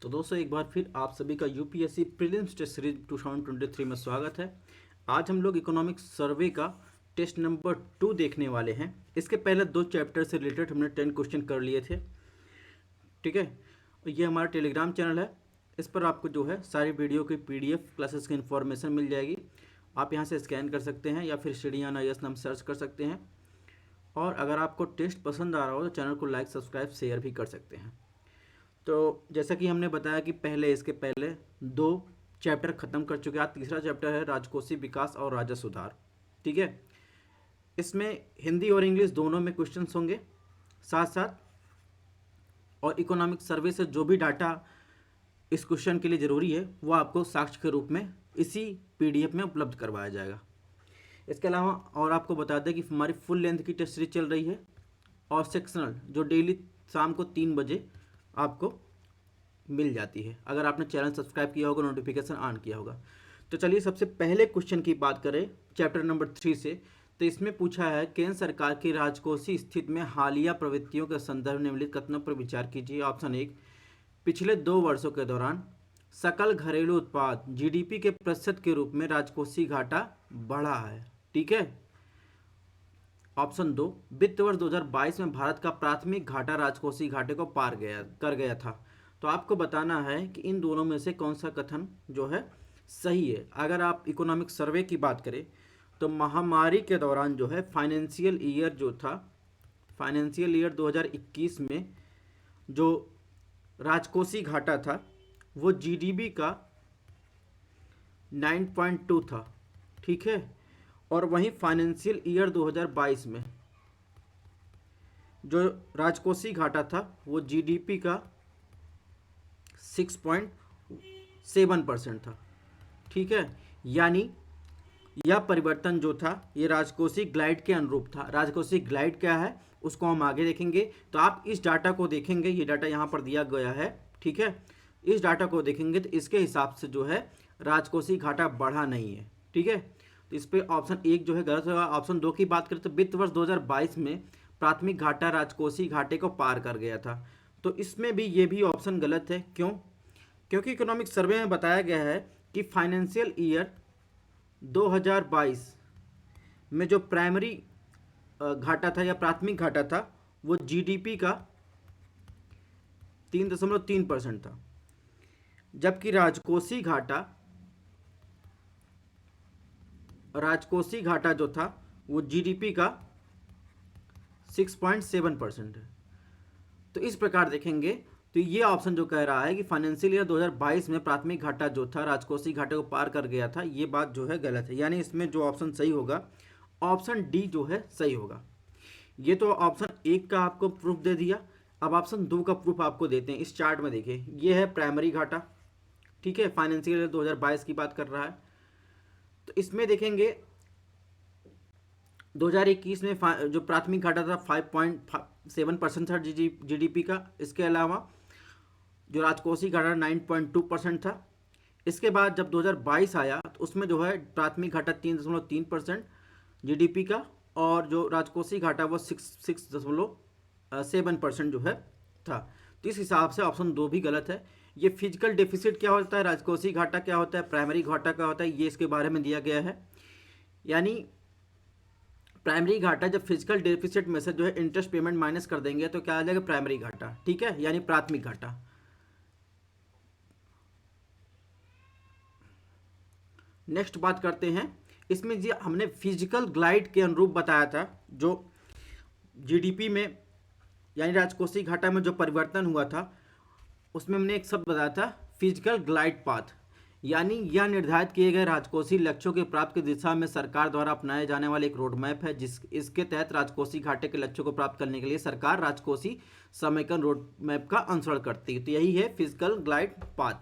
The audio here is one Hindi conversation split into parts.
तो दोस्तों एक बार फिर आप सभी का यूपीएससी प्रीलिम्स टेस्ट सीरीज 2023 में स्वागत है। आज हम लोग इकोनॉमिक सर्वे का टेस्ट नंबर 2 देखने वाले हैं। इसके पहले 2 चैप्टर से रिलेटेड हमने 10 क्वेश्चन कर लिए थे। ठीक है, ये हमारा टेलीग्राम चैनल है। इस पर आपको जो है सारी वीडियो की पीडीएफ क्लासेस की इन्फॉर्मेशन मिल जाएगी। आप यहाँ से स्कैन कर सकते हैं या फिर श्रीयान IAS नाम सर्च कर सकते हैं। और अगर आपको टेस्ट पसंद आ रहा हो तो चैनल को लाइक, सब्सक्राइब, शेयर भी कर सकते हैं। तो जैसा कि हमने बताया कि इसके पहले 2 चैप्टर खत्म कर चुके हैं। आज तीसरा चैप्टर है राजकोषीय विकास और राजस्व सुधार। ठीक है, इसमें हिंदी और इंग्लिश दोनों में क्वेश्चंस होंगे साथ साथ, और इकोनॉमिक सर्वे से जो भी डाटा इस क्वेश्चन के लिए ज़रूरी है वो आपको साक्ष्य के रूप में इसी PDF में उपलब्ध करवाया जाएगा। इसके अलावा और आपको बता दें कि हमारी फुल लेंथ की टेस्ट सीरीज चल रही है और सेक्शनल जो डेली शाम को 3 बजे आपको मिल जाती है, अगर आपने चैनल सब्सक्राइब किया होगा, नोटिफिकेशन ऑन किया होगा। तो चलिए सबसे पहले क्वेश्चन की बात करें चैप्टर नंबर 3 से। तो इसमें पूछा है केंद्र सरकार की राजकोषीय स्थिति में हालिया प्रवृत्तियों के संदर्भ निम्नलिखित कथनों पर विचार कीजिए। ऑप्शन 1, पिछले 2 वर्षों के दौरान सकल घरेलू उत्पाद GDP के प्रतिशत के रूप में राजकोषीय घाटा बढ़ा है। ठीक है। ऑप्शन 2, वित्त वर्ष 2022 में भारत का प्राथमिक घाटा राजकोषीय घाटे को पार कर गया था। तो आपको बताना है कि इन दोनों में से कौन सा कथन जो है सही है। अगर आप इकोनॉमिक सर्वे की बात करें तो महामारी के दौरान जो है फाइनेंशियल ईयर जो था, फाइनेंशियल ईयर 2021 में जो राजकोषीय घाटा था वो GDP का 9.2 था। ठीक है, और वहीं फाइनेंशियल ईयर 2022 में जो राजकोषीय घाटा था वो GDP का 6.7% था। ठीक है, यानी यह परिवर्तन जो था ये राजकोषीय ग्लाइड के अनुरूप था। राजकोषीय ग्लाइड क्या है उसको हम आगे देखेंगे। तो आप इस डाटा को देखेंगे, ये डाटा यहाँ पर दिया गया है। ठीक है, इस डाटा को देखेंगे तो इसके हिसाब से जो है राजकोषीय घाटा बढ़ा नहीं है। ठीक है, तो इस पे ऑप्शन 1 जो है गलत होगा। ऑप्शन 2 की बात करें तो वित्त वर्ष 2022 में प्राथमिक घाटा राजकोषीय घाटे को पार कर गया था। तो इसमें भी ये भी ऑप्शन गलत है। क्यों? क्योंकि इकोनॉमिक सर्वे में बताया गया है कि फाइनेंशियल ईयर 2022 में जो प्राइमरी घाटा था या प्राथमिक घाटा था वो GDP का 3.3% था, जबकि राजकोषीय घाटा जो था वो GDP का 6.7% है। तो इस प्रकार देखेंगे तो ये ऑप्शन जो कह रहा है कि फाइनेंशियल ईयर 2022 में प्राथमिक घाटा जो था राजकोषीय घाटे को पार कर गया था, ये बात जो है गलत है। यानी इसमें जो ऑप्शन सही होगा ऑप्शन D जो है सही होगा। ये तो ऑप्शन 1 का आपको प्रूफ दे दिया। अब ऑप्शन 2 का प्रूफ आपको देते हैं। इस चार्ट में देखिए, ये है प्राइमरी घाटा। ठीक है, फाइनेंशियल ईयर 2022 की बात कर रहा है। तो इसमें देखेंगे 2021 में जो प्राथमिक घाटा था 5.7% था GDP का। इसके अलावा जो राजकोषीय घाटा 9.2% था। इसके बाद जब 2022 आया तो उसमें जो है प्राथमिक घाटा 3.3% GDP का, और जो राजकोषीय घाटा वो 6.7% जो है था। तो इस हिसाब से ऑप्शन 2 भी गलत है। ये फिजिकल डेफिसिट क्या होता है, राजकोषीय घाटा क्या होता है, प्राइमरी घाटा क्या होता है, ये इसके बारे में दिया गया है। यानी प्राइमरी घाटा जब फिजिकल डेफिसिट में से जो है इंटरेस्ट पेमेंट माइनस कर देंगे तो क्या आ जाएगा प्राइमरी घाटा। ठीक है, यानी प्राथमिक घाटा। नेक्स्ट बात करते हैं, इसमें जी हमने फिजिकल ग्लाइड के अनुरूप बताया था जो GDP में यानी राजकोषीय घाटा में जो परिवर्तन हुआ था उसमें हमने एक शब्द बताया था फिजिकल ग्लाइड पाथ। यानी यह निर्धारित किए गए राजकोषीय लक्ष्यों के प्राप्त की दिशा में सरकार द्वारा अपनाए जाने वाले एक रोड मैप है, इसके तहत राजकोषीय घाटे के लक्ष्यों को प्राप्त करने के लिए सरकार राजकोषीय समेकन रोड मैप का अनुसरण करती है। तो यही है फिजिकल ग्लाइड पाथ।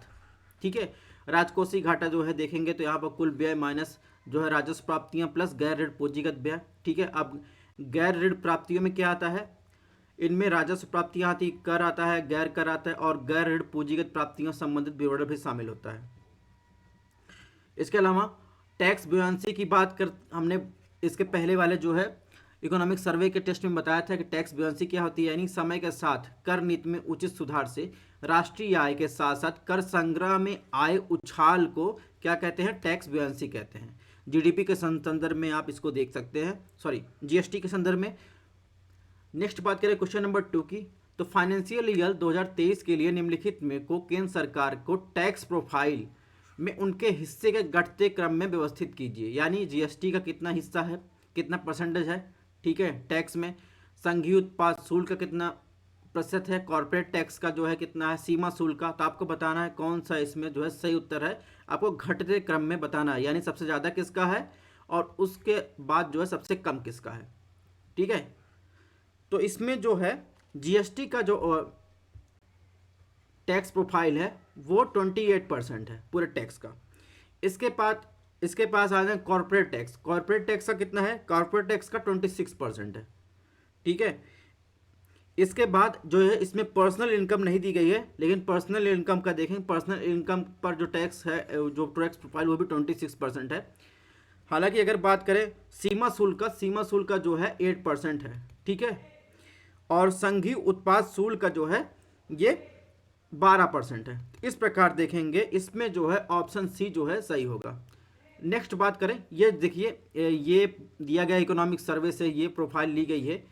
ठीक है, राजकोषीय घाटा जो है देखेंगे तो यहाँ पर कुल व्यय माइनस जो है राजस्व प्राप्तियाँ प्लस गैर ऋण पूंजीगत व्यय। ठीक है, अब गैर ऋण प्राप्तियों में क्या आता है, इनमें राजस्व प्राप्तियाँ आती, कर आता है, गैर कर आता है, और गैर ऋण पूंजीगत प्राप्तियों संबंधित विवरण भी शामिल होता है। इसके अलावा टैक्स बुयांसी की बात कर हमने इसके पहले वाले जो है इकोनॉमिक सर्वे के टेस्ट में बताया था कि टैक्स बुयांसी क्या होती है, यानी समय के साथ कर नीति में उचित सुधार से राष्ट्रीय आय के साथ साथ कर संग्रह में आय उछाल को क्या कहते हैं, टैक्स बुयांसी कहते हैं। जीडीपी के संदर्भ में आप इसको देख सकते हैं, सॉरी जीएसटी के संदर्भ में। नेक्स्ट बात करें क्वेश्चन नंबर 2 की, तो फाइनेंशियल ईयर 2023 के लिए निम्नलिखित में को केंद्र सरकार को टैक्स प्रोफाइल में उनके हिस्से के घटते क्रम में व्यवस्थित कीजिए। यानी जीएसटी का कितना हिस्सा है, कितना परसेंटेज है, ठीक है, टैक्स में। संघीय उत्पाद शुल्क का कितना प्रतिशत है, कॉर्पोरेट टैक्स का जो है कितना है, सीमा शुल्क का। तो आपको बताना है कौन सा इसमें जो है सही उत्तर है, आपको घटते क्रम में बताना है, यानी सबसे ज़्यादा किसका है और उसके बाद जो है सबसे कम किसका है, ठीक है। तो इसमें जो है जीएसटी का जो टैक्स प्रोफाइल है वो 28% है पूरे टैक्स का। इसके पास आ जाए कॉर्पोरेट टैक्स। कॉर्पोरेट टैक्स का कितना है, कॉर्पोरेट टैक्स का 26% है, ठीक है। इसके बाद जो है इसमें पर्सनल इनकम नहीं दी गई है, लेकिन पर्सनल इनकम का देखें, पर्सनल इनकम पर जो टैक्स है, जो टैक्स प्रोफाइल वो भी 26% है। हालांकि अगर बात करें सीमा शुल्क का जो है 8% है, ठीक है। और संघीय उत्पाद शुल्क का जो है ये 12% है। इस प्रकार देखेंगे इसमें जो है ऑप्शन सी जो है सही होगा। नेक्स्ट बात करें, ये देखिए ये दिया गया इकोनॉमिक सर्वे से ये प्रोफाइल ली गई है,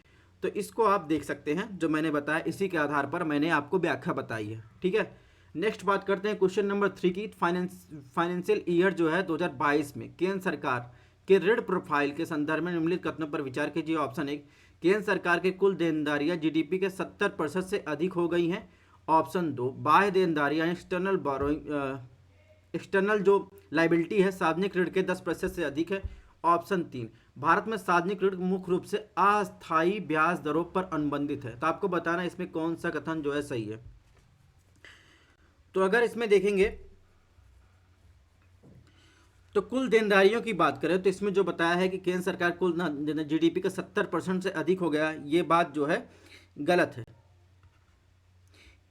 तो इसको आप देख सकते हैं, जो मैंने बताया इसी के आधार पर मैंने आपको व्याख्या बताई है, ठीक है। नेक्स्ट बात करते हैं क्वेश्चन नंबर 3 की। फाइनेंशियल ईयर जो है 2022 में केंद्र सरकार के ऋण प्रोफाइल के संदर्भ में निम्नलिखित कथनों पर विचार कीजिए। ऑप्शन 1, केंद्र सरकार के कुल देनदारियां जीडीपी के 70% से अधिक हो गई हैं। ऑप्शन 2, बाह्य देनदारियां एक्सटर्नल बोरोइंग, एक्सटर्नल जो लाइबिलिटी है सार्वजनिक ऋण के 10% से अधिक है। ऑप्शन 3, भारत में सार्वजनिक ऋण मुख्य रूप से अस्थायी ब्याज दरों पर अनुबंधित है। तो आपको बताना इसमें कौन सा कथन जो है सही है। तो अगर इसमें देखेंगे तो कुल देनदारियों की बात करें तो इसमें जो बताया है कि केंद्र सरकार कुल जीडीपी का 70% से अधिक हो गया, ये बात जो है गलत है।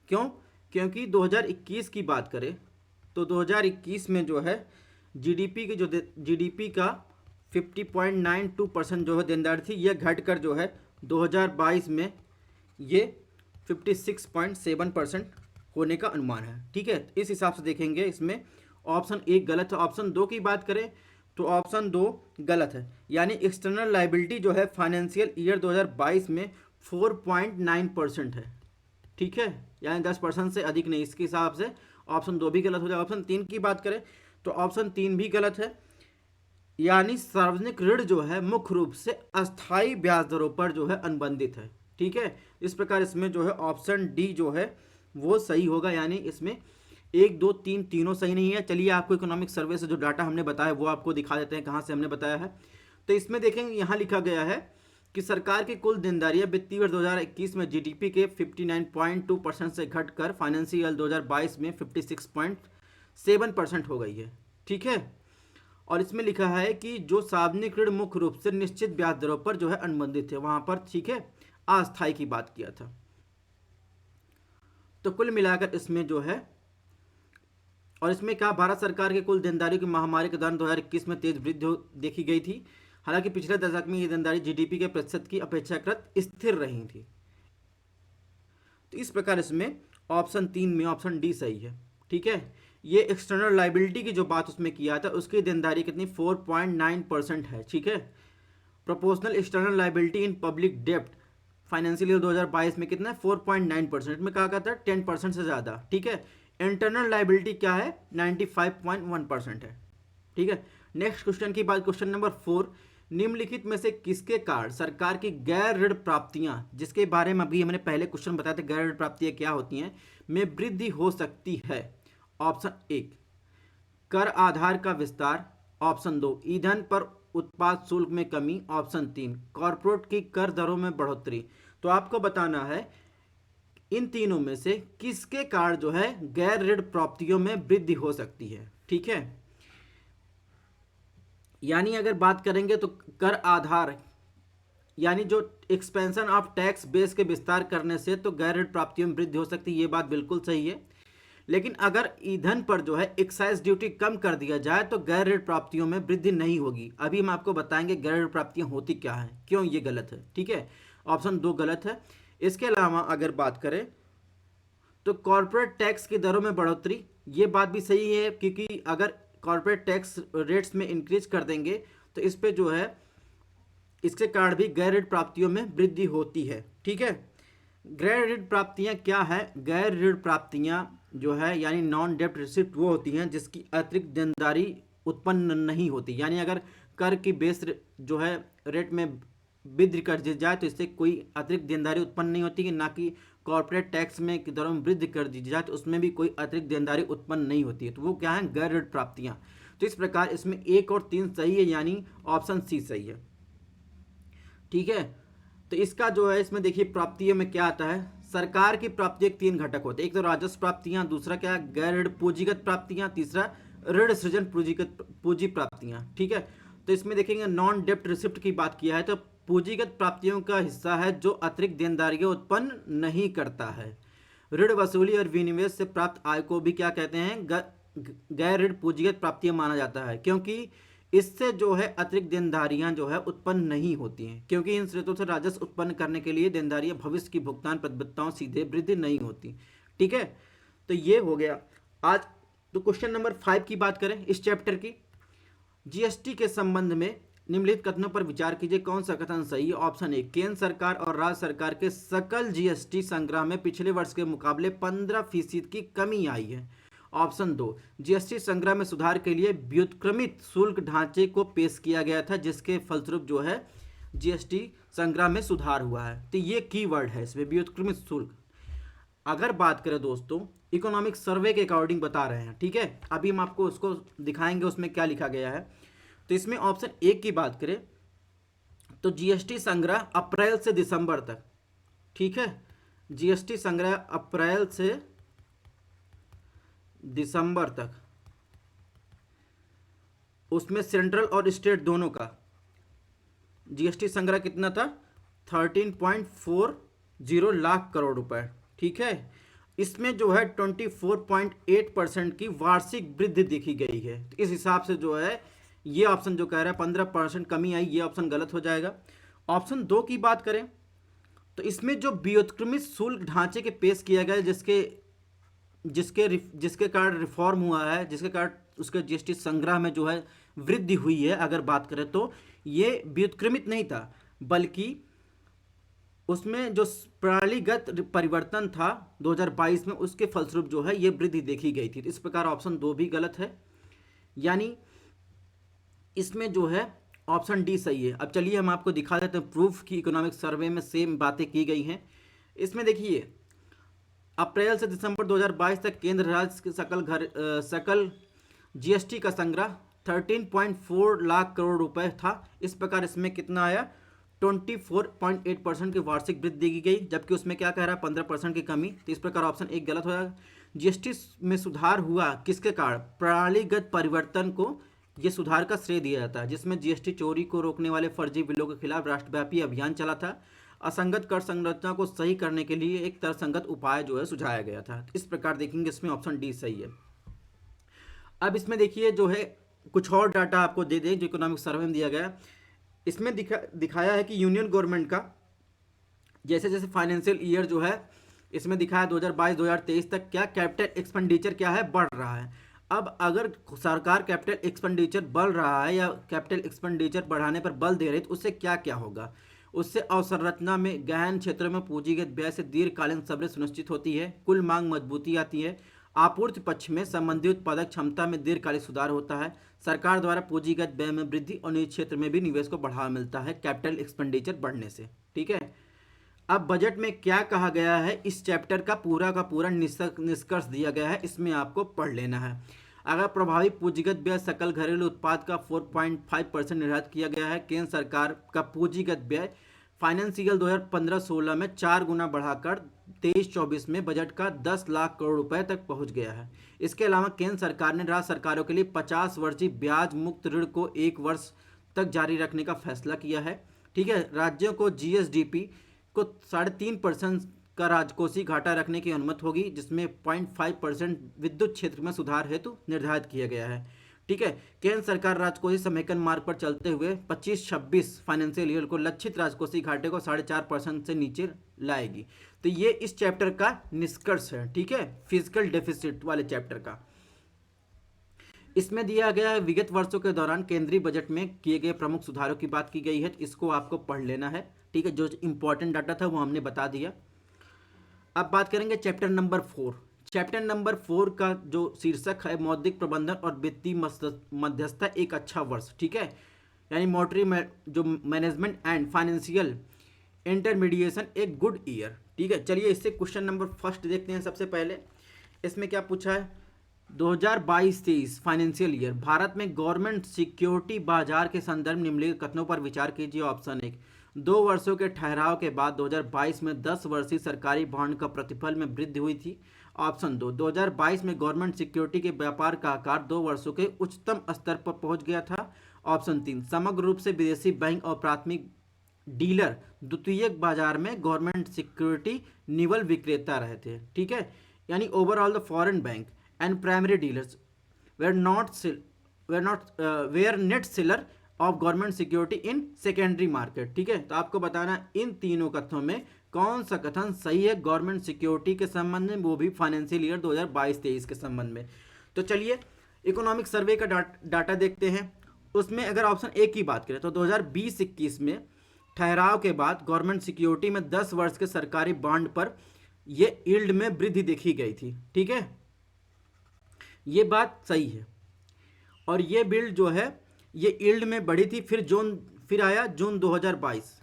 क्यों? क्योंकि 2021 की बात करें तो 2021 में जो है जीडीपी का 50.92% जो है देनदारी थी, यह घटकर जो है 2022 में ये 56.7% होने का अनुमान है, ठीक है। इस हिसाब से देखेंगे इसमें ऑप्शन 1 गलत है। ऑप्शन 2 की बात करें तो ऑप्शन 2 गलत है, यानी एक्सटर्नल लाइबिलिटी जो है फाइनेंशियल ईयर 2022 में 4.9% है, ठीक है, यानी 10% से अधिक नहीं। इसके हिसाब से ऑप्शन 2 भी गलत हो जाएगा। ऑप्शन 3 की बात करें तो ऑप्शन 3 भी गलत है, यानी सार्वजनिक ऋण जो है मुख्य रूप से अस्थायी ब्याज दरों पर जो है अनुबंधित है, ठीक है। इस प्रकार इसमें जो है ऑप्शन डी जो है वो सही होगा, यानी इसमें 1 2 3 तीनों सही नहीं है। चलिए आपको इकोनॉमिक सर्वे से जो डाटा हमने बताया वो आपको दिखा देते हैं कहाँ से हमने बताया है। तो इसमें देखेंगे यहाँ लिखा गया है कि सरकार की कुल देनदारियां वित्तीय वर्ष 2021 में जीडीपी के 59.2% से घटकर फाइनेंशियल ईयर 2022 में 56.7% हो गई है, ठीक है। और इसमें लिखा है कि जो सार्वजनिक ऋण मुख्य रूप से निश्चित ब्याज दरों पर जो है अनुबंधित है, वहां पर, ठीक है, अस्थायी की बात किया था। तो कुल मिलाकर इसमें जो है, और इसमें कहा भारत सरकार के कुल देनदारी की महामारी के दौरान 2021 में तेज वृद्धि देखी गई थी। हालांकि पिछले दशक में ये देनदारी जीडीपी के प्रतिशत की अपेक्षाकृत स्थिर रही थी। तो इस प्रकार इसमें ऑप्शन 3 में ऑप्शन डी सही है, ठीक है। ये एक्सटर्नल लाइबिलिटी की जो बात उसमें किया था उसकी देनदारी कितनी 4.9% है, ठीक है। Proportional external liability in public डेप्ट फाइनेंशियल ईयर 2022 में कितना है 4.9%, में कहा था 10% से ज़्यादा, ठीक है। इंटरनल लाइबिलिटी क्या है 95.1% है, ठीक है। नेक्स्ट क्वेश्चन की बात, क्वेश्चन नंबर 4, निम्नलिखित में से किसके कारण सरकार की गैर ऋण प्राप्तियां, जिसके बारे में अभी हमने पहले क्वेश्चन बताया था गैर ऋण प्राप्तियां क्या होती हैं, में वृद्धि हो सकती है। ऑप्शन 1, कर आधार का विस्तार। ऑप्शन 2, ईंधन पर उत्पाद शुल्क में कमी। ऑप्शन 3, कॉर्पोरेट की कर दरों में बढ़ोतरी। तो आपको बताना है इन तीनों में से किसके कारण जो है गैर ऋण प्राप्तियों में वृद्धि हो सकती है, ठीक है। यानी अगर बात करेंगे तो कर आधार, यानी जो एक्सपेंशन ऑफ टैक्स बेस के विस्तार करने से तो गैर ऋण प्राप्तियों में वृद्धि हो सकती है, ये बात बिल्कुल सही है। लेकिन अगर ईंधन पर जो है एक्साइज ड्यूटी कम कर दिया जाए तो गैर ऋण प्राप्तियों में वृद्धि नहीं होगी। अभी हम आपको बताएंगे गैर ऋण प्राप्तियां होती क्या है, क्यों ये गलत है। ठीक है, ऑप्शन 2 गलत है। इसके अलावा अगर बात करें तो कॉर्पोरेट टैक्स की दरों में बढ़ोतरी, ये बात भी सही है, क्योंकि अगर कॉर्पोरेट टैक्स रेट्स में इंक्रीज कर देंगे तो इस पे जो है इसके कारण भी गैर ऋण प्राप्तियों में वृद्धि होती है। ठीक है, गैर ऋण प्राप्तियां क्या है? गैर ऋण प्राप्तियां जो है यानी नॉन डेब्ट रिसिप्ट वो होती हैं जिसकी अतिरिक्त देनदारी उत्पन्न नहीं होती। यानी अगर कर की बेस जो है रेट में वृद्धि कर दी जाए तो इससे कोई अतिरिक्त देनदारी उत्पन्न नहीं होती, कि ना कि कॉर्पोरेट टैक्स में की दरों में वृद्धि कर दी जाए तो उसमें भी कोई अतिरिक्त देनदारी उत्पन्न नहीं होती है। तो वो क्या है? गैर ऋण प्राप्तियां। तो इस प्रकार इसमें 1 और 3 सही है, यानी ऑप्शन सी सही है। ठीक है, तो इसका जो है इसमें देखिए प्राप्तियों में क्या आता है। सरकार की प्राप्ति के 3 घटक होते हैं, एक तो राजस्व प्राप्तियां, दूसरा क्या है गैर ऋण पूंजीगत प्राप्तियां, तीसरा ऋण सृजन पूंजी प्राप्तियां। ठीक है, तो इसमें देखेंगे नॉन डेब्ट रिसिप्ट की बात किया है तो पूंजीगत प्राप्तियों का हिस्सा है जो अतिरिक्त देनदारियां उत्पन्न नहीं करता है। ऋण वसूली और विनिवेश से प्राप्त आय को भी क्या कहते हैं? गैर ऋण पूंजीगत प्राप्तियां माना जाता है, क्योंकि इससे जो है अतिरिक्त देनदारियां जो है उत्पन्न नहीं होती हैं, क्योंकि इन स्रोतों से राजस्व उत्पन्न करने के लिए देनदारियां भविष्य की भुगतान प्रतिबद्धताओं सीधे वृद्धि नहीं होती। ठीक है, तो ये हो गया आज। तो क्वेश्चन नंबर 5 की बात करें इस चैप्टर की, जीएसटी के संबंध में निम्नलिखित कथनों पर विचार कीजिए, कौन सा कथन सही है। ऑप्शन ए, केंद्र सरकार और राज्य सरकार के सकल जीएसटी संग्रह में पिछले वर्ष के मुकाबले 15% की कमी आई है। ऑप्शन 2, जीएसटी संग्रह में सुधार के लिए व्युत्क्रमित शुल्क ढांचे को पेश किया गया था जिसके फलस्वरूप जो है जीएसटी संग्रह में सुधार हुआ है। तो ये कीवर्ड है इसमें, व्युत्क्रमित शुल्क। अगर बात करें दोस्तों इकोनॉमिक सर्वे के अकॉर्डिंग बता रहे हैं। ठीक है, अभी हम आपको उसको दिखाएंगे उसमें क्या लिखा गया है। तो इसमें ऑप्शन 1 की बात करें तो जीएसटी संग्रह अप्रैल से दिसंबर तक, ठीक है, जीएसटी संग्रह अप्रैल से दिसंबर तक, उसमें सेंट्रल और स्टेट दोनों का जीएसटी संग्रह कितना था? 13.40 लाख करोड़ रुपए। ठीक है, इसमें जो है 24.8% की वार्षिक वृद्धि देखी गई है। तो इस हिसाब से जो है ये ऑप्शन जो कह रहा है 15% कमी आई, ये ऑप्शन गलत हो जाएगा। ऑप्शन 2 की बात करें तो इसमें जो व्युत्क्रमित शुल्क ढांचे के पेश किया गया जिसके कारण रिफॉर्म हुआ है, जिसके कारण उसके जीएसटी संग्रह में जो है वृद्धि हुई है, अगर बात करें तो ये व्युत्क्रमित नहीं था बल्कि उसमें जो प्रणालीगत परिवर्तन था 2022 में, उसके फलस्वरूप जो है ये वृद्धि देखी गई थी। इस प्रकार ऑप्शन 2 भी गलत है, यानी इसमें जो है ऑप्शन डी सही है। अब चलिए हम आपको दिखा देते हैं प्रूफ की इकोनॉमिक सर्वे में सेम बातें की गई हैं। इसमें देखिए अप्रैल से दिसंबर 2022 तक केंद्र राज्य के सकल जीएसटी का संग्रह 13.4 लाख करोड़ रुपए था। इस प्रकार इसमें कितना आया? 24.8% की वार्षिक वृद्धि की गई, जबकि उसमें क्या कह रहा है 15% की कमी। तो इस प्रकार ऑप्शन 1 गलत हो जाएगा। जीएसटी में सुधार हुआ किसके कारण? प्रणालीगत परिवर्तन को ये सुधार का श्रेय दिया जाता है, जिसमें जीएसटी चोरी को रोकने वाले फर्जी बिलों के खिलाफ राष्ट्रव्यापी अभियान चला था। असंगत कर संरचना को सही करने के लिए एक तर्कसंगत उपाय जो है सुझाया गया था। इस प्रकार देखेंगे इसमें ऑप्शन डी सही है। अब इसमें देखिए जो है कुछ और डाटा आपको दे दें जो इकोनॉमिक सर्वे में दिया गया। इसमें दिखाया है कि यूनियन गवर्नमेंट का जैसे जैसे फाइनेंशियल ईयर जो है इसमें दिखाया 2022-2023 तक क्या कैपिटल एक्सपेंडिचर क्या है? बढ़ रहा है। अब अगर सरकार कैपिटल एक्सपेंडिचर बढ़ रहा है या कैपिटल एक्सपेंडिचर बढ़ाने पर बल दे रही है तो उससे क्या क्या होगा? उससे अवसंरचना में गहन क्षेत्रों में पूंजीगत व्यय से दीर्घकालीन समृद्धि सुनिश्चित होती है, कुल मांग मजबूती आती है, आपूर्ति पक्ष में संबंधित उत्पादक क्षमता में दीर्घकालिक सुधार होता है, सरकार द्वारा पूंजीगत व्यय में वृद्धि और निजी क्षेत्र में भी निवेश को बढ़ावा मिलता है कैपिटल एक्सपेंडिचर बढ़ने से। ठीक है, अब बजट में क्या कहा गया है इस चैप्टर का पूरा निष्कर्ष दिया गया है, इसमें आपको पढ़ लेना है। अगर प्रभावी पूंजीगत व्यय सकल घरेलू उत्पाद का 4.5% निर्धारित किया गया है। केंद्र सरकार का पूंजीगत व्यय फाइनेंशियल 2015-16 में 4 गुना बढ़ाकर 23-24 में बजट का 10 लाख करोड़ रुपए तक पहुंच गया है। इसके अलावा केंद्र सरकार ने राज्य सरकारों के लिए 50 वर्षीय ब्याज मुक्त ऋण को 1 वर्ष तक जारी रखने का फैसला किया है। ठीक है, राज्यों को जीएसडीपी को 3.5% का राजकोषीय घाटा रखने की अनुमति होगी, जिसमें 0.5% विद्युत क्षेत्र में सुधार हेतु निर्धारित किया गया है। ठीक है, केंद्र सरकार राजकोषीय समेकन मार्ग पर चलते हुए 25-26 फाइनेंशियल ईयर को लक्षित राजकोषीय घाटे को 4.5% से नीचे लाएगी। तो ये इस चैप्टर का निष्कर्ष है। ठीक है, फिजिकल डेफिसिट वाले चैप्टर का। इसमें दिया गया है विगत वर्षों के दौरान केंद्रीय बजट में किए गए प्रमुख सुधारों की बात की गई है। इसको आपको पढ़ लेना है। ठीक है, जो इंपॉर्टेंट डाटा था वो हमने बता दिया। अब बात करेंगे चैप्टर नंबर 4। चैप्टर नंबर 4 का जो शीर्षक है मौद्रिक प्रबंधन और वित्तीय मध्यस्थता एक अच्छा वर्ष। ठीक है, यानी मॉनेटरी जो मैनेजमेंट एंड फाइनेंशियल इंटरमीडिएशन एक गुड ईयर। ठीक है, चलिए इससे क्वेश्चन नंबर फर्स्ट देखते हैं। सबसे पहले इसमें क्या पूछा है, 2022-23 फाइनेंशियल ईयर भारत में गवर्नमेंट सिक्योरिटी बाजार के संदर्भ निम्नलिखित कथनों पर विचार कीजिए। ऑप्शन 1, 2 वर्षों के ठहराव के बाद 2022 में 10 वर्षीय सरकारी बॉन्ड का प्रतिफल में वृद्धि हुई थी। ऑप्शन 2, 2022 में गवर्नमेंट सिक्योरिटी के व्यापार का आकार 2 वर्षों के उच्चतम स्तर पर पहुंच गया था। ऑप्शन 3, समग्र रूप से विदेशी बैंक और प्राथमिक डीलर द्वितीयक बाजार में गवर्नमेंट सिक्योरिटी निवल विक्रेता रहे थे। ठीक है, यानी overall the foreign bank and primary dealers were net seller of government security in secondary market। ठीक है, तो आपको बताना इन तीनों कथनों में कौन सा कथन सही है गवर्नमेंट सिक्योरिटी के संबंध में, वो भी फाइनेंशियल ईयर 2022-23 के संबंध में। तो चलिए इकोनॉमिक सर्वे का डाटा देखते हैं। उसमें अगर ऑप्शन ए की बात करें तो 2020-21 में ठहराव के बाद गवर्नमेंट सिक्योरिटी में 10 वर्ष के सरकारी बॉन्ड पर ये यील्ड में वृद्धि देखी गई थी। ठीक है, ये बात सही है। और ये बिल्ड जो है ये यील्ड में बढ़ी थी। फिर आया जून 2022।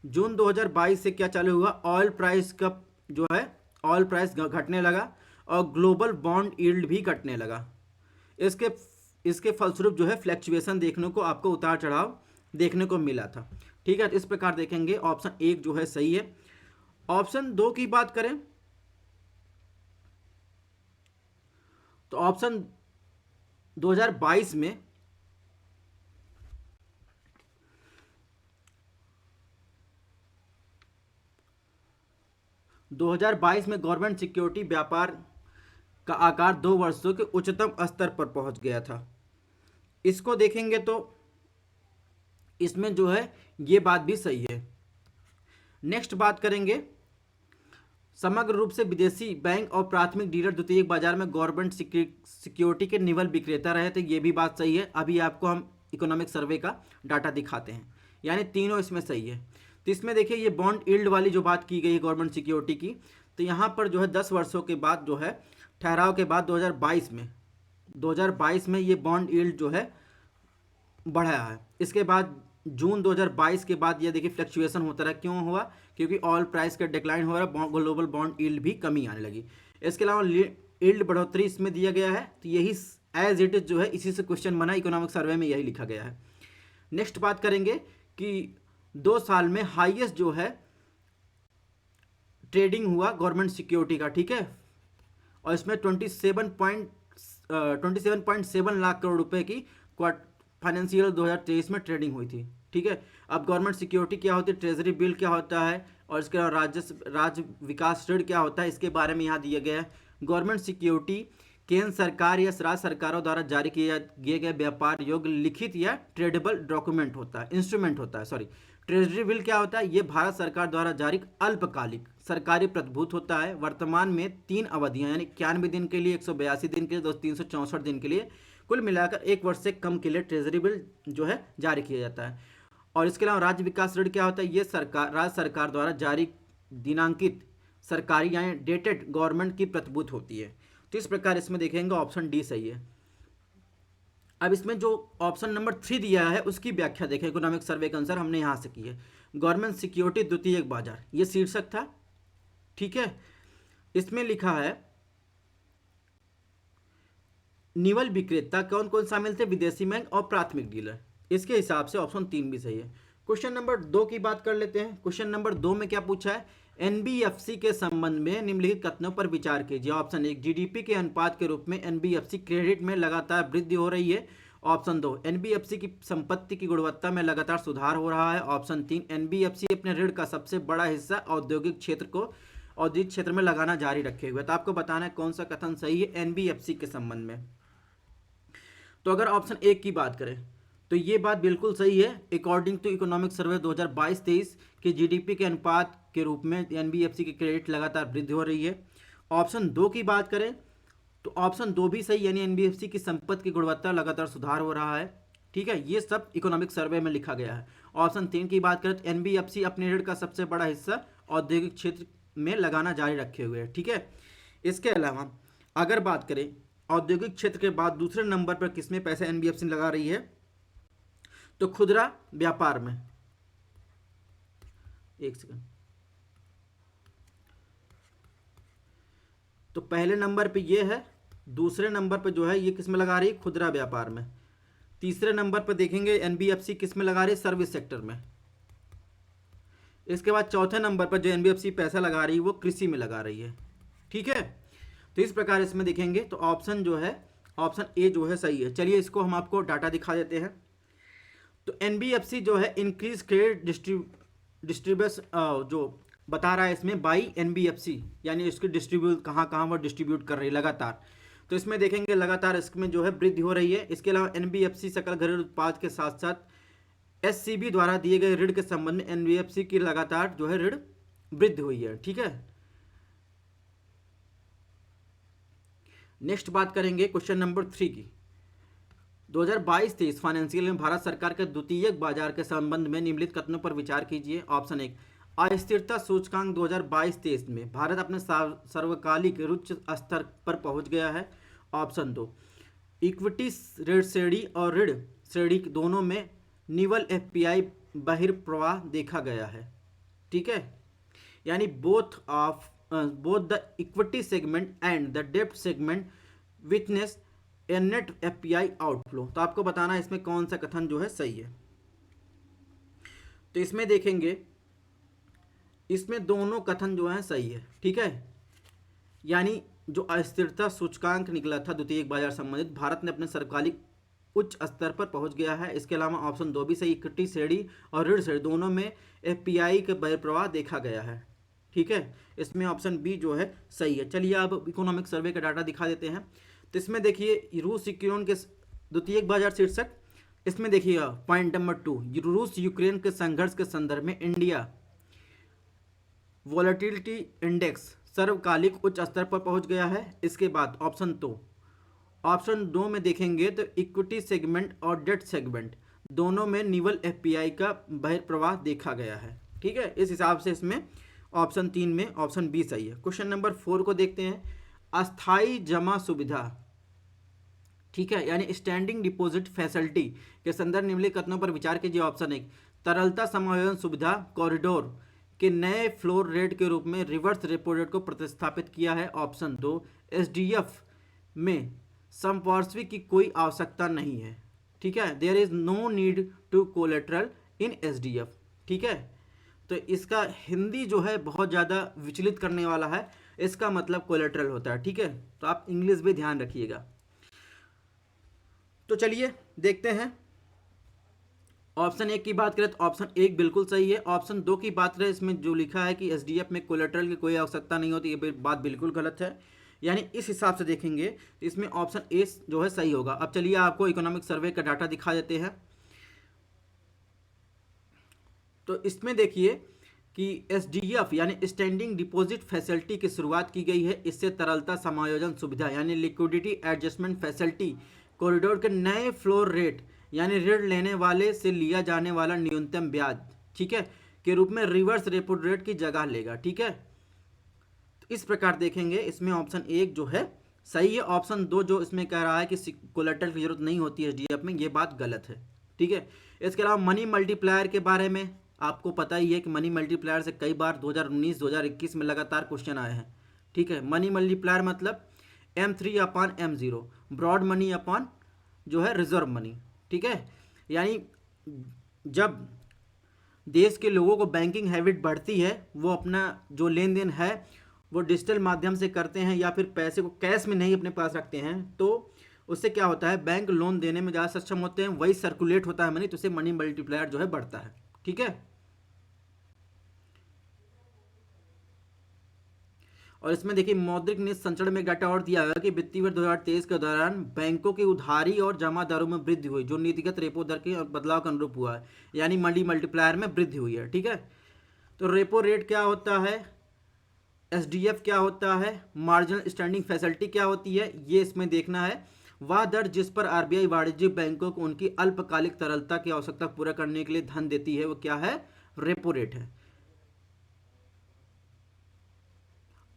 जून 2022 से क्या चालू हुआ, ऑयल प्राइस का जो है ऑयल प्राइस घटने लगा और ग्लोबल बॉन्ड यील्ड भी घटने लगा। इसके फलस्वरूप जो है फ्लैक्चुएशन देखने को, आपको उतार चढ़ाव देखने को मिला था। ठीक है, तो इस प्रकार देखेंगे ऑप्शन 1 जो है सही है। ऑप्शन 2 की बात करें तो ऑप्शन 2022 में गवर्नमेंट सिक्योरिटी व्यापार का आकार 2 वर्षों के उच्चतम स्तर पर पहुंच गया था। इसको देखेंगे तो इसमें जो है ये बात भी सही है। नेक्स्ट बात करेंगे समग्र रूप से विदेशी बैंक और प्राथमिक डीलर द्वितीयक बाजार में गवर्नमेंट सिक्योरिटी के निवल विक्रेता रहे थे। ये भी बात सही है। अभी आपको हम इकोनॉमिक सर्वे का डाटा दिखाते हैं, यानी तीनों इसमें सही है। तो इसमें देखिए ये बॉन्ड यील्ड वाली जो बात की गई है गवर्नमेंट सिक्योरिटी की, तो यहाँ पर जो है 10 वर्षों के बाद जो है ठहराव के बाद 2022 में ये बॉन्ड यील्ड जो है बढ़ा है। इसके बाद जून 2022 के बाद ये देखिए फ्लक्चुएशन होता रहा। क्यों हुआ, क्योंकि ऑयल प्राइस का डिक्लाइन हो रहा है, ग्लोबल बॉन्ड यील्ड भी कमी आने लगी। इसके अलावा यील्ड बढ़ोतरी इसमें दिया गया है। तो यही एज इट इज जो है इसी से क्वेश्चन बना, इकोनॉमिक सर्वे में यही लिखा गया है। नेक्स्ट बात करेंगे कि 2 साल में हाईएस्ट जो है ट्रेडिंग हुआ गवर्नमेंट सिक्योरिटी का। ठीक है, और इसमें 27.7 लाख करोड़ रुपए की फाइनेंशियल 2023 में ट्रेडिंग हुई थी। ठीक है, अब गवर्नमेंट सिक्योरिटी क्या होती है, ट्रेजरी बिल क्या होता है, और इसके अलावा राज्य विकास ऋण क्या होता है, इसके बारे में यहाँ दिया गया है। गवर्नमेंट सिक्योरिटी केंद्र सरकार या राज्य सरकारों द्वारा जारी किए गए व्यापार योग्य लिखित या ट्रेडेबल डॉक्यूमेंट होता है, इंस्ट्रूमेंट होता है। ट्रेजरी बिल क्या होता है, ये भारत सरकार द्वारा जारी अल्पकालिक सरकारी प्रतिभूत होता है। वर्तमान में 3 अवधियां यानी 91 दिन के लिए, 182 दिन के लिए, 364 दिन के लिए, कुल मिलाकर 1 वर्ष से कम के लिए ट्रेजरी बिल जो है जारी किया जाता है। और इसके अलावा राज्य विकास ऋण क्या होता है, ये राज्य सरकार द्वारा जारी दिनांकित सरकारी यानी डेटेड गवर्नमेंट की प्रतिभूत होती है। तो इस प्रकार इसमें देखेंगे ऑप्शन डी सही है। अब इसमें जो ऑप्शन नंबर 3 दिया है उसकी व्याख्या देखें। इकोनॉमिक सर्वे के अनुसार हमने यहाँ से की है। गवर्नमेंट सिक्योरिटी द्वितीयक बाजार, ये शीर्षक था। ठीक है, इसमें लिखा है निवल विक्रेता कौन कौन शामिल थे, विदेशी बैंक और प्राथमिक डीलर। इसके हिसाब से ऑप्शन 3 भी सही है। क्वेश्चन नंबर 2 की बात कर लेते हैं। क्वेश्चन नंबर 2 में क्या पूछा है, एनबीएफसी के संबंध में निम्नलिखित कथनों पर विचार कीजिए। ऑप्शन 1, जीडीपी के अनुपात के रूप में एनबीएफसी क्रेडिट में लगातार वृद्धि हो रही है ऑप्शन 2, एनबीएफसी की संपत्ति की गुणवत्ता में लगातार सुधार हो रहा है। ऑप्शन 3, एनबीएफसी अपने ऋण का सबसे बड़ा हिस्सा औद्योगिक क्षेत्र में लगाना जारी रखे हुए। तो आपको बताना है कौन सा कथन सही है एनबीएफसी के संबंध में। तो अगर ऑप्शन 1 की बात करें तो ये बात बिल्कुल सही है। अकॉर्डिंग टू इकोनॉमिक सर्वे 2022-23 के जीडीपी के अनुपात के रूप में एनबीएफसी की क्रेडिट लगातार वृद्धि हो रही है। ऑप्शन 2 की बात करें तो ऑप्शन 2 भी सही, यानी एनबीएफसी की संपत्ति की गुणवत्ता लगातार सुधार हो रहा है। ठीक है, ये सब इकोनॉमिक सर्वे में लिखा गया है। ऑप्शन 3 की बात करें तो एनबीएफसी अपने ऋण का सबसे बड़ा हिस्सा औद्योगिक क्षेत्र में लगाना जारी रखे हुए है। ठीक है, इसके अलावा अगर बात करें औद्योगिक क्षेत्र के बाद दूसरे नंबर पर किसमें पैसा एनबीएफसी लगा रही है, तो खुदरा व्यापार में। एक सेकंड, तो पहले नंबर पे ये है, दूसरे नंबर पे जो है ये किस में लगा रही है, खुदरा व्यापार में। तीसरे नंबर पे देखेंगे एनबीएफसी किस में लगा रही है, सर्विस सेक्टर में। इसके बाद चौथे नंबर पर जो एनबीएफसी पैसा लगा रही है वो कृषि में लगा रही है। ठीक है, तो इस प्रकार इसमें देखेंगे तो ऑप्शन जो है, ऑप्शन ए जो है सही है। चलिए इसको हम आपको डाटा दिखा देते हैं। तो एनबीएफसी जो है इंक्रीज क्रेडिट डिस्ट्रीब्यूशन जो बता रहा है इसमें बाई एनबीएफसी, यानी इसकी डिस्ट्रीब्यूट कहाँ वो डिस्ट्रीब्यूट कर रही है लगातार। तो इसमें देखेंगे लगातार इसमें जो है वृद्धि हो रही है। इसके अलावा एनबीएफसी सकल घरेलू उत्पाद के साथ साथ एससीबी द्वारा दिए गए ऋण के संबंध में एनबीएफसी की लगातार जो है ऋण वृद्धि हुई है। ठीक है, नेक्स्ट बात करेंगे क्वेश्चन नंबर 3 की। 2022-23 फाइनेंशियल में भारत सरकार के द्वितीयक बाजार के संबंध में निम्नलिखित कथनों पर विचार कीजिए। ऑप्शन 1, अस्थिरता सूचकांक 2022-23 में भारत अपने सर्वकालिक उच्च स्तर पर पहुंच गया है। ऑप्शन 2, इक्विटी ऋण श्रेणी और ऋण श्रेणी दोनों में निवल एफपीआई बहिर्प्रवाह देखा गया है। ठीक है, यानी both the equity segment and the डेब्ट सेगमेंट विटनेस ए नेट एफपीआई आउटफ्लो। तो आपको बताना है इसमें कौन सा कथन जो है सही है। तो इसमें देखेंगे इसमें दोनों कथन जो है सही है। ठीक है, यानी जो अस्थिरता सूचकांक निकला था द्वितीयक बाजार संबंधित, भारत ने अपने सर्वकालिक उच्च स्तर पर पहुंच गया है। इसके अलावा ऑप्शन 2 भी सही, इक्विटी श्रेणी और ऋण श्रेणी दोनों में एफपीआई के बहिर्प्रवाह देखा गया है। ठीक है, इसमें ऑप्शन बी जो है सही है। चलिए अब इकोनॉमिक सर्वे का डाटा दिखा देते हैं। तो इसमें देखिए रूस यूक्रेन के द्वितीयक बाजार शीर्षक, इसमें देखिएगा पॉइंट नंबर 2, रूस यूक्रेन के संघर्ष के संदर्भ में इंडिया वॉलेटिलिटी इंडेक्स सर्वकालिक उच्च स्तर पर पहुंच गया है। इसके बाद ऑप्शन 2 में देखेंगे तो इक्विटी सेगमेंट और डेट सेगमेंट दोनों में निवल एफपीआई का बहिर्प्रवाह देखा गया है। ठीक है, इस हिसाब से इसमें ऑप्शन 3 में ऑप्शन बी सही है। क्वेश्चन नंबर 4 को देखते हैं, अस्थाई जमा सुविधा। ठीक है, यानी स्टैंडिंग डिपॉजिट फैसिलिटी के संदर्भ निम्नलिखित कथनों पर विचार कीजिए। ऑप्शन 1, तरलता समायोजन सुविधा कॉरिडोर के नए फ्लोर रेट के रूप में रिवर्स रेपो रेट को प्रतिस्थापित किया है। ऑप्शन 2, एसडीएफ में संपार्श्विक की कोई आवश्यकता नहीं है। ठीक है, there is no need to collateral in SDF. ठीक है, तो इसका हिंदी जो है बहुत ज़्यादा विचलित करने वाला है, इसका मतलब कोलेटरल होता है। ठीक है, तो आप इंग्लिश भी ध्यान रखिएगा। तो चलिए देखते हैं, ऑप्शन 1 की बात करें तो ऑप्शन 1 बिल्कुल सही है। ऑप्शन 2 की बात करें, इसमें जो लिखा है कि एसडीएफ में कोलेटरल की कोई आवश्यकता नहीं होती, ये बात बिल्कुल गलत है। यानी इस हिसाब से देखेंगे तो इसमें ऑप्शन ए जो है सही होगा। अब चलिए आपको इकोनॉमिक सर्वे का डाटा दिखा देते हैं। तो इसमें देखिए कि एसडीएफ यानी स्टैंडिंग डिपॉजिट फैसिलिटी की शुरुआत की गई है। इससे तरलता समायोजन सुविधा यानी लिक्विडिटी एडजस्टमेंट फैसिलिटी कॉरिडोर के नए फ्लोर रेट यानी ऋण लेने वाले से लिया जाने वाला न्यूनतम ब्याज, ठीक है, के रूप में रिवर्स रेपो रेट की जगह लेगा। ठीक है, तो इस प्रकार देखेंगे इसमें ऑप्शन 1 जो है सही है। ऑप्शन 2 जो इसमें कह रहा है कि कोलेटरल की जरूरत नहीं होती है एसडीएफ में, ये बात गलत है। ठीक है, इसके अलावा मनी मल्टीप्लायर के बारे में आपको पता ही है कि मनी मल्टीप्लायर से कई बार 2019-2021 में लगातार क्वेश्चन आए हैं। ठीक है, मनी मल्टीप्लायर मतलब M3/M0 ब्रॉड मनी अपॉन जो है रिजर्व मनी। ठीक है, यानी जब देश के लोगों को बैंकिंग हैबिट बढ़ती है, वो अपना जो लेन देन है वो डिजिटल माध्यम से करते हैं या फिर पैसे को कैश में नहीं अपने पास रखते हैं, तो उससे क्या होता है, बैंक लोन देने में ज़्यादा सक्षम होते हैं, वही सर्कुलेट होता है मनी, तो उससे मनी मल्टीप्लायर जो है बढ़ता है। ठीक है। और इसमें देखिए मौद्रिक नीति संचरण में एक डाटा और दिया गया कि वित्तीय वर्ष 2023 के दौरान बैंकों की उधारी और जमा दरों में वृद्धि हुई, जो नीतिगत रेपो दर के बदलाव के अनुरूप हुआ है, यानी मनी मल्टीप्लायर में वृद्धि हुई है। ठीक है। तो रेपो रेट क्या होता है, एसडीएफ क्या होता है, मार्जिनल स्टैंडिंग फैसिलिटी क्या होती है, ये इसमें देखना है। वह दर जिस पर आरबीआई वाणिज्यिक बैंकों को उनकी अल्पकालिक तरलता की आवश्यकता पूरा करने के लिए धन देती है, वो क्या है, रेपो रेट है।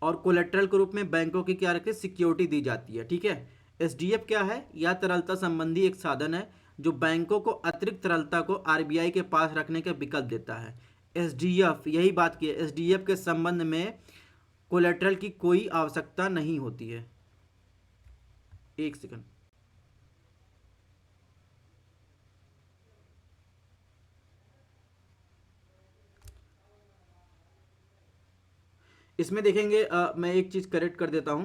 और कोलेट्रल के रूप में बैंकों की क्या रखते, सिक्योरिटी दी जाती है। ठीक है। एसडीएफ क्या है, यह तरलता संबंधी एक साधन है जो बैंकों को अतिरिक्त तरलता को आरबीआई के पास रखने का विकल्प देता है। एसडीएफ, यही बात की है, एसडीएफ के संबंध में कोलेट्रल की कोई आवश्यकता नहीं होती है। एक सेकंड, इसमें देखेंगे मैं एक चीज करेक्ट कर देता हूं,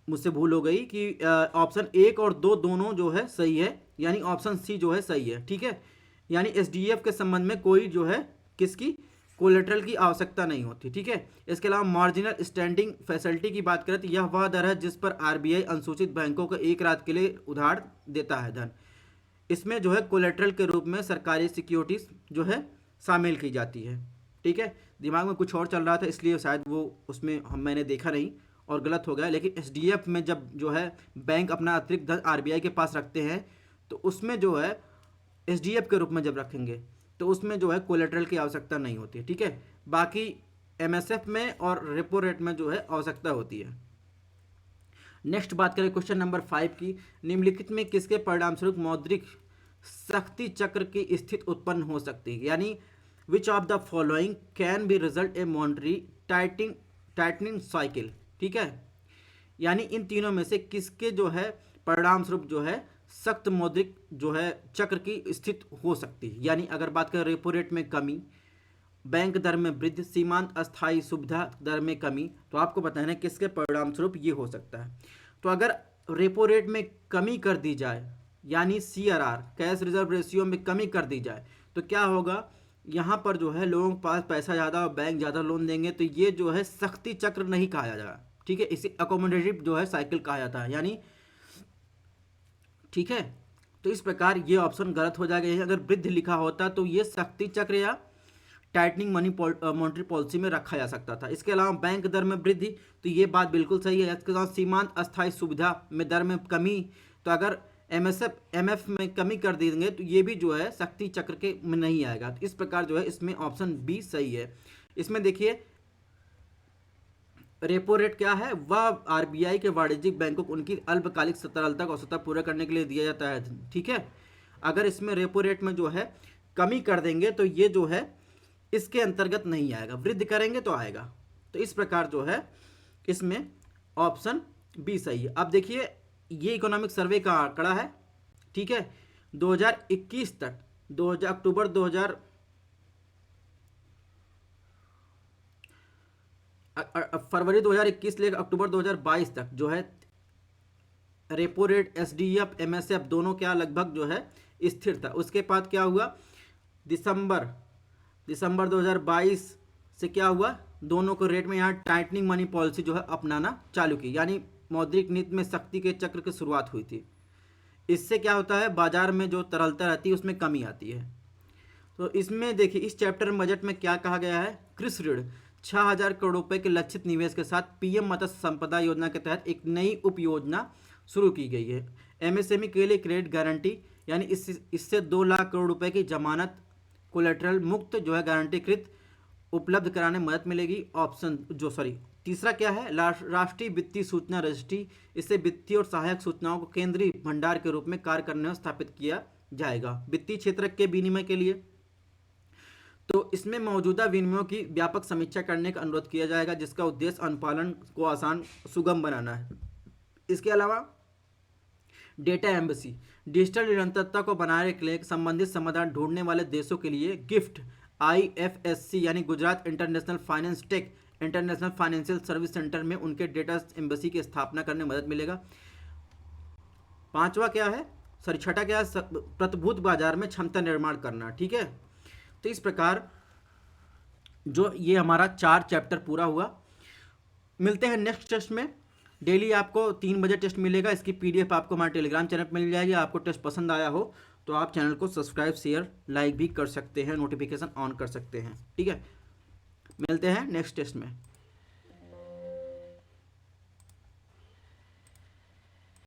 मुझसे भूल हो गई कि ऑप्शन एक और दो दोनों जो है सही है, यानी ऑप्शन सी जो है सही है। ठीक है। यानी एसडीएफ के संबंध में कोई जो है किसकी कोलेट्रल की आवश्यकता नहीं होती। ठीक है। इसके अलावा मार्जिनल स्टैंडिंग फैसिलिटी की बात करें तो यह वह दर है जिस पर आरबीआई अनुसूचित बैंकों को एक रात के लिए उधार देता है धन। इसमें जो है कोलेट्रल के रूप में सरकारी सिक्योरिटीज जो है शामिल की जाती है। ठीक है। दिमाग में कुछ और चल रहा था इसलिए शायद वो उसमें मैंने देखा नहीं और गलत हो गया। लेकिन एसडीएफ में जब जो है बैंक अपना अतिरिक्त धन आरबीआई के पास रखते हैं तो उसमें जो है एसडीएफ के रूप में जब रखेंगे तो उसमें जो है कोलेट्रल की आवश्यकता नहीं होती है। ठीक है। बाकी एमएसएफ में और रेपो रेट में जो है आवश्यकता होती है। नेक्स्ट बात करें क्वेश्चन नंबर 5 की, निम्नलिखित में किसके परिणामस्वरूप मौद्रिक शक्ति चक्र की स्थिति उत्पन्न हो सकती है, यानी which of the following can be result A monetary tightening cycle. ठीक है। यानी इन तीनों में से किसके जो है परिणाम स्वरूप जो है सख्त मौद्रिक जो है चक्र की स्थिति हो सकती है। यानी अगर बात करें रेपो रेट में कमी, बैंक दर में वृद्धि, सीमांत अस्थायी सुविधा दर में कमी, तो आपको बताना है किसके परिणाम स्वरूप ये हो सकता है। तो अगर रेपो रेट में कमी कर दी जाए, यानी सीआरआर कैश रिजर्व रेशियो में कमी कर दी जाए, तो क्या होगा, यहाँ पर जो है लोगों के पास पैसा ज़्यादा और बैंक ज़्यादा लोन देंगे, तो ये जो है सख्ती चक्र नहीं कहा जाएगा। ठीक है। इसे अकोमोडेटिव जो है साइकिल कहा जाता है, यानी ठीक है। तो इस प्रकार ये ऑप्शन गलत हो जाएगा। अगर वृद्धि लिखा होता तो ये सख्ती चक्र या टाइटनिंग मॉनेटरी पॉलिसी में रखा जा सकता था। इसके अलावा बैंक दर में वृद्धि, तो ये बात बिल्कुल सही है। इसके साथ सीमांत अस्थायी सुविधा में दर में कमी, तो अगर एमएफ में कमी कर देंगे तो ये भी जो है शक्ति चक्र के में नहीं आएगा। तो इस प्रकार जो है इसमें ऑप्शन बी सही है। इसमें देखिए रेपो रेट क्या है, वह आरबीआई के वाणिज्यिक बैंकों को उनकी अल्पकालिक तरलता को आवश्यकता पूरा करने के लिए दिया जाता है। ठीक है। अगर इसमें रेपो रेट में जो है कमी कर देंगे तो ये जो है इसके अंतर्गत नहीं आएगा, वृद्धि करेंगे तो आएगा। तो इस प्रकार जो है इसमें ऑप्शन बी सही है। अब देखिए ये इकोनॉमिक सर्वे का आंकड़ा है। ठीक है। 2021 तक अक्टूबर 2000 फरवरी 2021 लेकर अक्टूबर 2022 तक जो है रेपो रेट, एसडीएफ, एमएसएफ दोनों क्या लगभग जो है स्थिर था। उसके बाद क्या हुआ, दिसंबर 2022 से क्या हुआ, दोनों को रेट में यहाँ टाइटनिंग मनी पॉलिसी जो है अपनाना चालू की, यानी मौद्रिक नीति में सख्ती के चक्र की शुरुआत हुई थी। इससे क्या होता है, बाजार में जो तरलता रहती है उसमें कमी आती है। तो इसमें देखिए इस चैप्टर में बजट में क्या कहा गया है, कृषि ऋण 6000 करोड़ रुपए के लक्षित निवेश के साथ पीएम मत्स्य संपदा योजना के तहत एक नई उप योजना शुरू की गई है। एमएसएमई के लिए क्रेडिट गारंटी, यानी इससे 2 लाख करोड़ रुपए की जमानत कोलेट्रल मुक्त जो है गारंटीकृत उपलब्ध कराने में मदद मिलेगी। तीसरा क्या है, राष्ट्रीय वित्तीय सूचना रजिस्ट्री, इससे वित्तीय और सहायक सूचनाओं को केंद्रीय भंडार के रूप में कार्य करने में स्थापित किया जाएगा वित्तीय क्षेत्र के विनिमय के लिए। तो इसमें मौजूदा विनिमयों की व्यापक समीक्षा करने का अनुरोध किया जाएगा, जिसका उद्देश्य अनुपालन को आसान सुगम बनाना है। इसके अलावा डेटा एम्बेसी, डिजिटल निरंतरता को बनाए रखने के लिए संबंधित समाधान ढूंढने वाले देशों के लिए गिफ्ट IFSC यानी Gujarat international finance take international financial service centre में उनके डेटा एम्बेसी की स्थापना करने में मदद मिलेगा। पांचवा क्या है, सॉरी छठा क्या है, प्रतिभूति बाजार में क्षमता निर्माण करना। ठीक है, तो इस प्रकार जो ये हमारा 4 चैप्टर पूरा हुआ। मिलते हैं नेक्स्ट टेस्ट में। डेली आपको 3 बजे टेस्ट मिलेगा, इसकी पीडीएफ आपको हमारे टेलीग्राम चैनल पर मिल जाएगी। आपको टेस्ट पसंद आया हो तो आप चैनल को सब्सक्राइब, शेयर, लाइक भी कर सकते हैं, नोटिफिकेशन ऑन कर सकते हैं। ठीक है, मिलते हैं नेक्स्ट टेस्ट में।